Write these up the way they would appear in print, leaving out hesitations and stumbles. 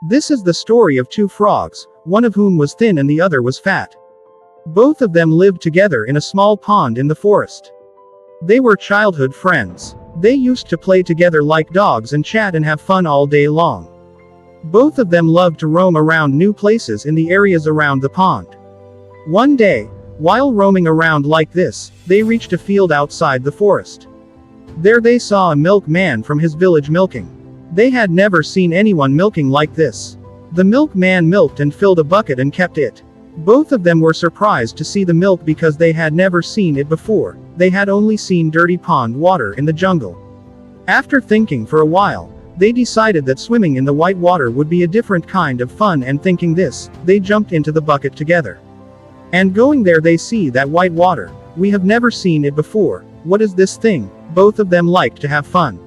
This is the story of two frogs, one of whom was thin and the other was fat. Both of them lived together in a small pond in the forest. They were childhood friends. They used to play together like dogs and chat and have fun all day long. Both of them loved to roam around new places in the areas around the pond. One day, while roaming around like this, they reached a field outside the forest. There they saw a milkman from his village milking. They had never seen anyone milking like this. The milkman milked and filled a bucket and kept it. Both of them were surprised to see the milk because they had never seen it before. They had only seen dirty pond water in the jungle. After thinking for a while, they decided that swimming in the white water would be a different kind of fun, and thinking this, they jumped into the bucket together. And going there they see that white water. We have never seen it before. What is this thing? Both of them like to have fun.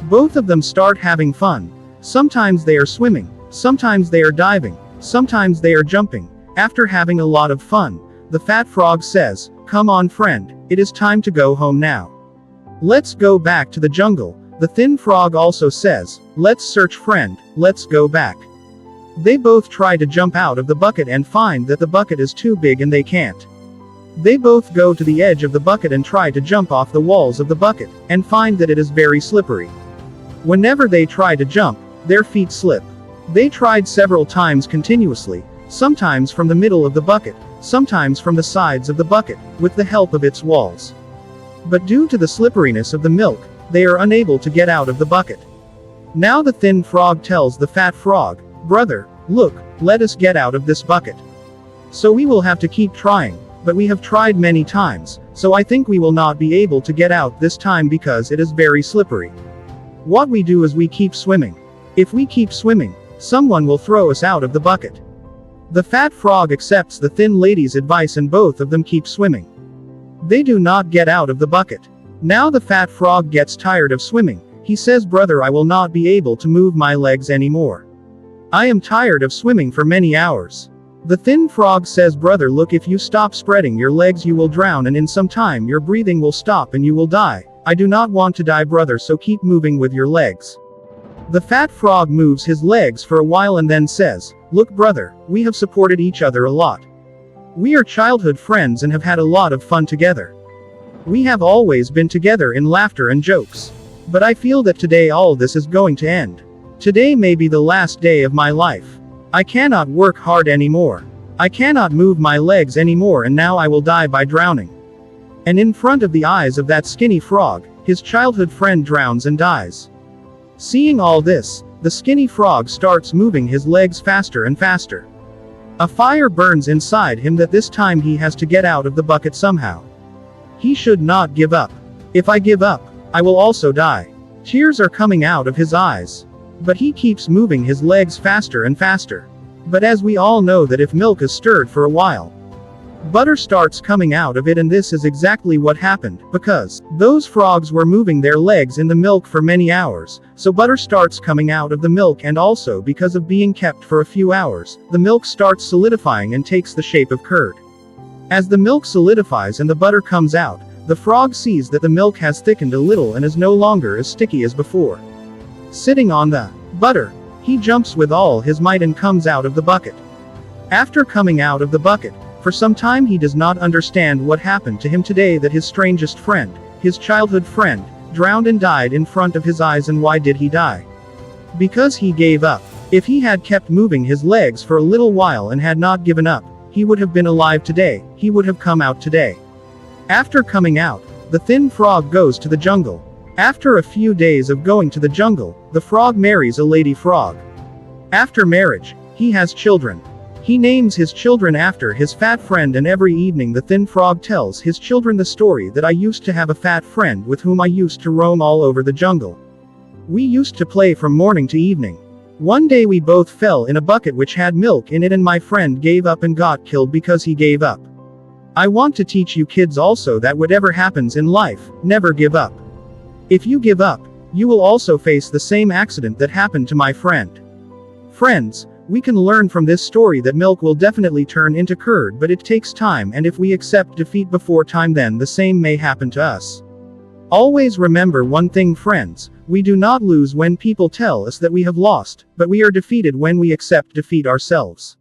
Both of them start having fun. Sometimes they are swimming, sometimes they are diving, sometimes they are jumping. After having a lot of fun, the fat frog says, "Come on friend, it is time to go home now. Let's go back to the jungle." The thin frog also says, "Let's search friend, let's go back." They both try to jump out of the bucket and find that the bucket is too big and they can't. They both go to the edge of the bucket and try to jump off the walls of the bucket, and find that it is very slippery. Whenever they try to jump, their feet slip. They tried several times continuously, sometimes from the middle of the bucket, sometimes from the sides of the bucket, with the help of its walls. But due to the slipperiness of the milk, they are unable to get out of the bucket. Now the thin frog tells the fat frog, "Brother, look, let us get out of this bucket. So we will have to keep trying, but we have tried many times, so I think we will not be able to get out this time because it is very slippery. What we do is we keep swimming. If we keep swimming, someone will throw us out of the bucket." The fat frog accepts the thin lady's advice and both of them keep swimming. They do not get out of the bucket. Now the fat frog gets tired of swimming. He says, "Brother, I will not be able to move my legs anymore. I am tired of swimming for many hours." The thin frog says, "Brother, look, if you stop spreading your legs you will drown, and in some time your breathing will stop and you will die. I do not want to die, brother, so keep moving with your legs." The fat frog moves his legs for a while and then says, "Look, brother, we have supported each other a lot. We are childhood friends and have had a lot of fun together. We have always been together in laughter and jokes. But I feel that today all this is going to end. Today may be the last day of my life. I cannot work hard anymore. I cannot move my legs anymore, and now I will die by drowning." And in front of the eyes of that skinny frog, his childhood friend drowns and dies. Seeing all this, the skinny frog starts moving his legs faster and faster. A fire burns inside him that this time he has to get out of the bucket somehow. He should not give up. "If I give up, I will also die." Tears are coming out of his eyes. But he keeps moving his legs faster and faster. But as we all know that if milk is stirred for a while, butter starts coming out of it, and this is exactly what happened, because those frogs were moving their legs in the milk for many hours, so butter starts coming out of the milk, and also because of being kept for a few hours, the milk starts solidifying and takes the shape of curd. As the milk solidifies and the butter comes out, the frog sees that the milk has thickened a little and is no longer as sticky as before. Sitting on the butter, he jumps with all his might and comes out of the bucket. After coming out of the bucket, for some time he does not understand what happened to him today, that his strangest friend, his childhood friend, drowned and died in front of his eyes. And why did he die? Because he gave up. If he had kept moving his legs for a little while and had not given up, he would have been alive today, he would have come out today. After coming out, the thin frog goes to the jungle. After a few days of going to the jungle, the frog marries a lady frog. After marriage, he has children. He names his children after his fat friend, and every evening the thin frog tells his children the story that I used to have a fat friend with whom I used to roam all over the jungle. We used to play from morning to evening. One day we both fell in a bucket which had milk in it, and my friend gave up and got killed because he gave up. I want to teach you kids also that whatever happens in life, never give up. If you give up, you will also face the same accident that happened to my friend. Friends, we can learn from this story that milk will definitely turn into curd, but it takes time, and if we accept defeat before time, then the same may happen to us. Always remember one thing, friends, We do not lose when people tell us that we have lost, but we are defeated when we accept defeat ourselves.